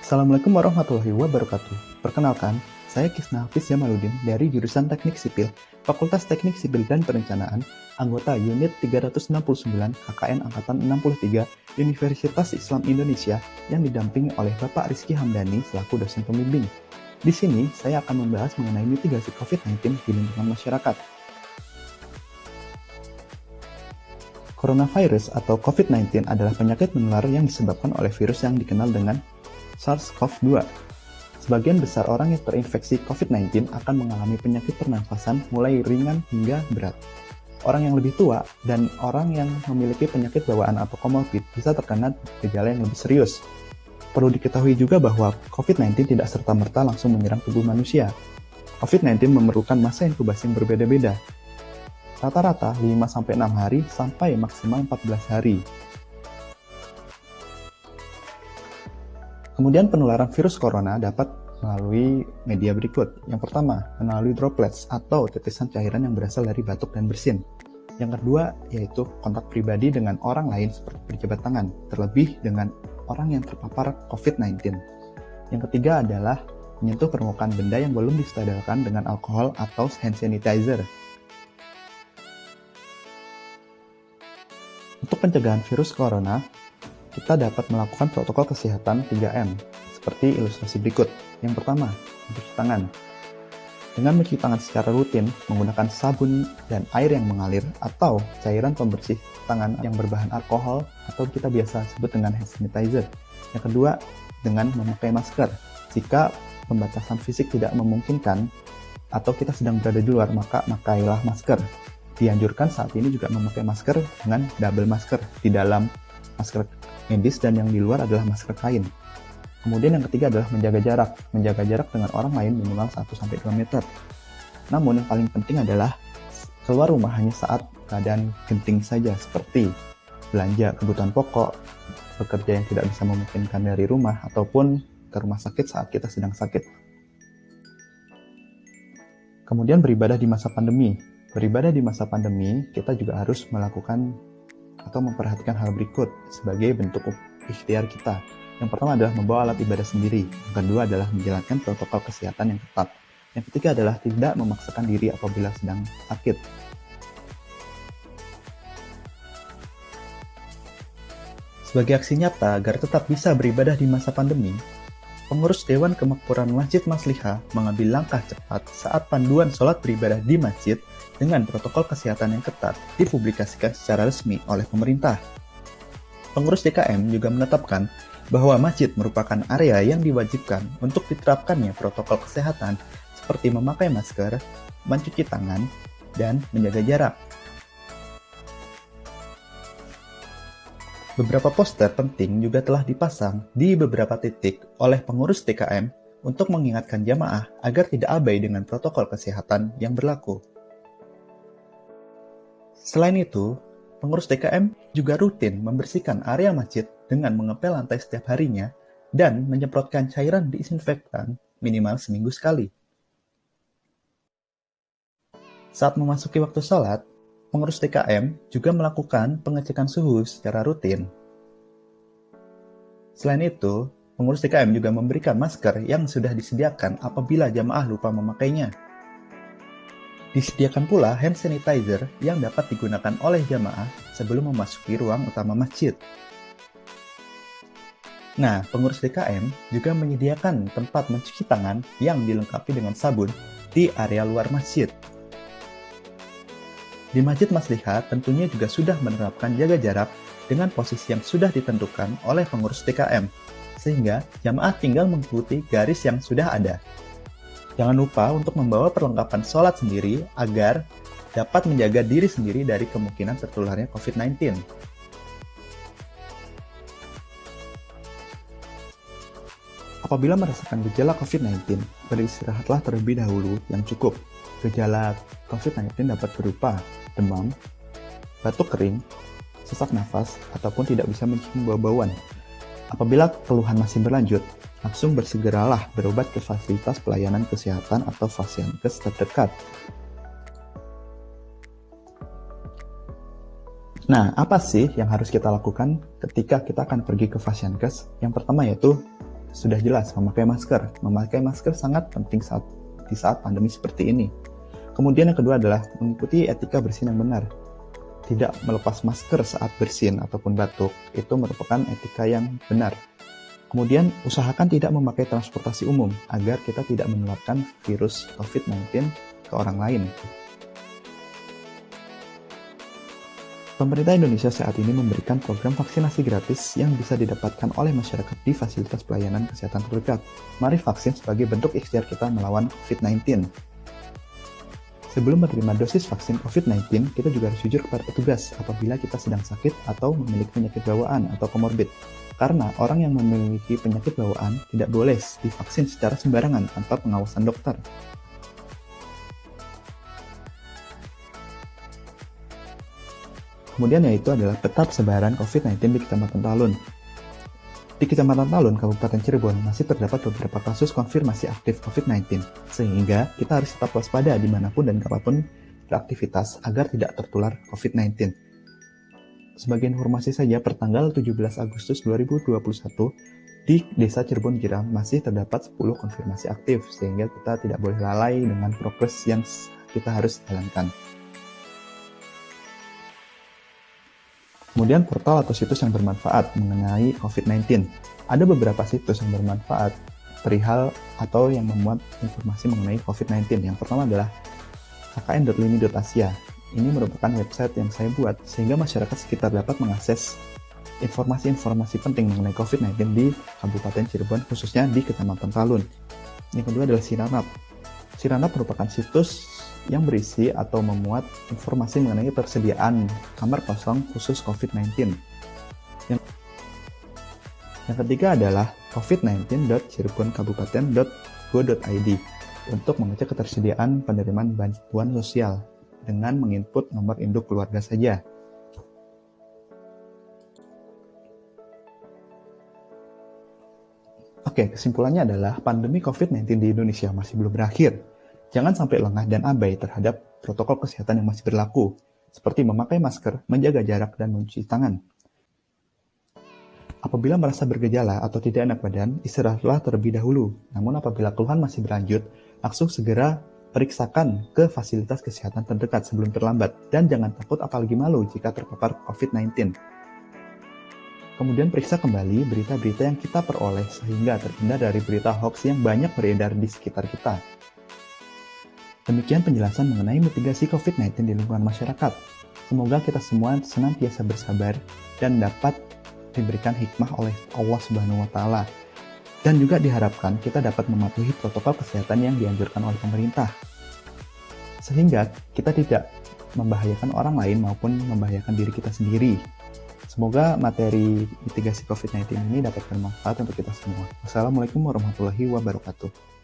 Assalamualaikum warahmatullahi wabarakatuh. Perkenalkan, saya Kisna Hafiz Jamaluddin dari jurusan Teknik Sipil, Fakultas Teknik Sipil dan Perencanaan, anggota Unit 369 KKN Angkatan 63 Universitas Islam Indonesia yang didampingi oleh Bapak Rizky Hamdani selaku dosen pembimbing. Di sini, saya akan membahas mengenai mitigasi COVID-19 di lingkungan masyarakat. Coronavirus atau COVID-19 adalah penyakit menular yang disebabkan oleh virus yang dikenal dengan SARS-CoV-2. Sebagian besar orang yang terinfeksi COVID-19 akan mengalami penyakit pernafasan mulai ringan hingga berat. Orang yang lebih tua dan orang yang memiliki penyakit bawaan atau komorbid bisa terkena gejala yang lebih serius. Perlu diketahui juga bahwa COVID-19 tidak serta-merta langsung menyerang tubuh manusia. COVID-19 memerlukan masa inkubasi yang berbeda-beda. Rata-rata 5-6 hari sampai maksimal 14 hari. Kemudian penularan virus corona dapat melalui media berikut. Yang pertama, melalui droplets atau titisan cairan yang berasal dari batuk dan bersin. Yang kedua, yaitu kontak pribadi dengan orang lain seperti berjabat tangan, terlebih dengan orang yang terpapar COVID-19. Yang ketiga adalah menyentuh permukaan benda yang belum disterilkan dengan alkohol atau hand sanitizer. Untuk pencegahan virus corona, kita dapat melakukan protokol kesehatan 3M, seperti ilustrasi berikut. Yang pertama, mencuci tangan. Dengan mencuci tangan secara rutin, menggunakan sabun dan air yang mengalir, atau cairan pembersih tangan yang berbahan alkohol, atau kita biasa sebut dengan hand sanitizer. Yang kedua, dengan memakai masker. Jika pembatasan fisik tidak memungkinkan, atau kita sedang berada di luar, maka pakailah masker. Dianjurkan saat ini juga memakai masker dengan double masker, di dalam masker medis dan yang di luar adalah masker kain. Kemudian yang ketiga adalah menjaga jarak. Menjaga jarak dengan orang lain minimal 1-2 meter. Namun yang paling penting adalah keluar rumah hanya saat keadaan genting saja, seperti belanja kebutuhan pokok, bekerja yang tidak bisa memungkinkan dari rumah, ataupun ke rumah sakit saat kita sedang sakit. Kemudian beribadah di masa pandemi. Beribadah di masa pandemi, kita juga harus melakukan atau memperhatikan hal berikut sebagai bentuk ikhtiar kita. Yang pertama adalah membawa alat ibadah sendiri. Yang kedua adalah menjalankan protokol kesehatan yang ketat. Yang ketiga adalah tidak memaksakan diri apabila sedang sakit. Sebagai aksi nyata agar tetap bisa beribadah di masa pandemi, pengurus Dewan Kemakmuran Masjid Maslihah mengambil langkah cepat saat panduan sholat beribadah di masjid dengan protokol kesehatan yang ketat dipublikasikan secara resmi oleh pemerintah. Pengurus DKM juga menetapkan bahwa masjid merupakan area yang diwajibkan untuk diterapkannya protokol kesehatan seperti memakai masker, mencuci tangan, dan menjaga jarak. Beberapa poster penting juga telah dipasang di beberapa titik oleh pengurus DKM untuk mengingatkan jamaah agar tidak abai dengan protokol kesehatan yang berlaku. Selain itu, pengurus DKM juga rutin membersihkan area masjid dengan mengepel lantai setiap harinya dan menyemprotkan cairan disinfektan minimal seminggu sekali. Saat memasuki waktu sholat, pengurus DKM juga melakukan pengecekan suhu secara rutin. Selain itu, pengurus DKM juga memberikan masker yang sudah disediakan apabila jamaah lupa memakainya. Disediakan pula hand sanitizer yang dapat digunakan oleh jamaah sebelum memasuki ruang utama masjid. Nah, pengurus DKM juga menyediakan tempat mencuci tangan yang dilengkapi dengan sabun di area luar masjid. Di Masjid Maslihah tentunya juga sudah menerapkan jaga jarak dengan posisi yang sudah ditentukan oleh pengurus DKM, sehingga jamaah tinggal mengikuti garis yang sudah ada. Jangan lupa untuk membawa perlengkapan sholat sendiri agar dapat menjaga diri sendiri dari kemungkinan tertularnya COVID-19. Apabila merasakan gejala COVID-19, beristirahatlah terlebih dahulu yang cukup. Gejala COVID-19 dapat berupa demam, batuk kering, sesak nafas, ataupun tidak bisa mencium bau-bauan. Apabila keluhan masih berlanjut, langsung bersegeralah berobat ke fasilitas pelayanan kesehatan atau Fasyankes terdekat. Nah, apa sih yang harus kita lakukan ketika kita akan pergi ke Fasiankes? Yang pertama yaitu sudah jelas memakai masker. Memakai masker sangat penting di saat pandemi seperti ini. Kemudian yang kedua adalah mengikuti etika bersin yang benar. Tidak melepas masker saat bersin ataupun batuk, itu merupakan etika yang benar. Kemudian usahakan tidak memakai transportasi umum agar kita tidak menularkan virus COVID-19 ke orang lain. Pemerintah Indonesia saat ini memberikan program vaksinasi gratis yang bisa didapatkan oleh masyarakat di fasilitas pelayanan kesehatan terdekat. Mari vaksin sebagai bentuk ikhtiar kita melawan COVID-19. Sebelum menerima dosis vaksin COVID-19, kita juga harus jujur kepada petugas apabila kita sedang sakit atau memiliki penyakit bawaan atau komorbid. Karena orang yang memiliki penyakit bawaan tidak boleh divaksin secara sembarangan tanpa pengawasan dokter. Kemudian yaitu adalah peta persebaran COVID-19 di Kecamatan Talun. Di Kecamatan Talun, Kabupaten Cirebon, masih terdapat beberapa kasus konfirmasi aktif COVID-19, sehingga kita harus tetap waspada dimanapun dan kapanpun beraktivitas agar tidak tertular COVID-19. Sebagai informasi saja, pertanggal 17 Agustus 2021, di Desa Cirebon Giram masih terdapat 10 konfirmasi aktif, sehingga kita tidak boleh lalai dengan progres yang kita harus jalankan. Kemudian portal atau situs yang bermanfaat mengenai COVID-19. Ada beberapa situs yang bermanfaat perihal atau yang memuat informasi mengenai COVID-19. Yang pertama adalah kkn.lini.asia. Ini merupakan website yang saya buat sehingga masyarakat sekitar dapat mengakses informasi-informasi penting mengenai COVID-19 di Kabupaten Cirebon, khususnya di Kecamatan Talun. Yang kedua adalah Siranap. Siranap merupakan situs yang berisi atau memuat informasi mengenai persediaan kamar kosong khusus COVID-19. Yang ketiga adalah covid19.cirebonkabupaten.go.id untuk mengecek ketersediaan penerimaan bantuan sosial dengan menginput nomor induk keluarga saja. Oke, kesimpulannya adalah pandemi COVID-19 di Indonesia masih belum berakhir. Jangan sampai lengah dan abai terhadap protokol kesehatan yang masih berlaku, seperti memakai masker, menjaga jarak, dan mencuci tangan. Apabila merasa bergejala atau tidak enak badan, istirahatlah terlebih dahulu. Namun apabila keluhan masih berlanjut, langsung segera periksakan ke fasilitas kesehatan terdekat sebelum terlambat. Dan jangan takut apalagi malu jika terpapar COVID-19. Kemudian periksa kembali berita-berita yang kita peroleh sehingga terhindar dari berita hoax yang banyak beredar di sekitar kita. Demikian penjelasan mengenai mitigasi COVID-19 di lingkungan masyarakat. Semoga kita semua senantiasa bersabar dan dapat diberikan hikmah oleh Allah Subhanahu wa Ta'ala. Dan juga diharapkan kita dapat mematuhi protokol kesehatan yang dianjurkan oleh pemerintah. Sehingga kita tidak membahayakan orang lain maupun membahayakan diri kita sendiri. Semoga materi mitigasi COVID-19 ini dapat bermanfaat untuk kita semua. Wassalamualaikum warahmatullahi wabarakatuh.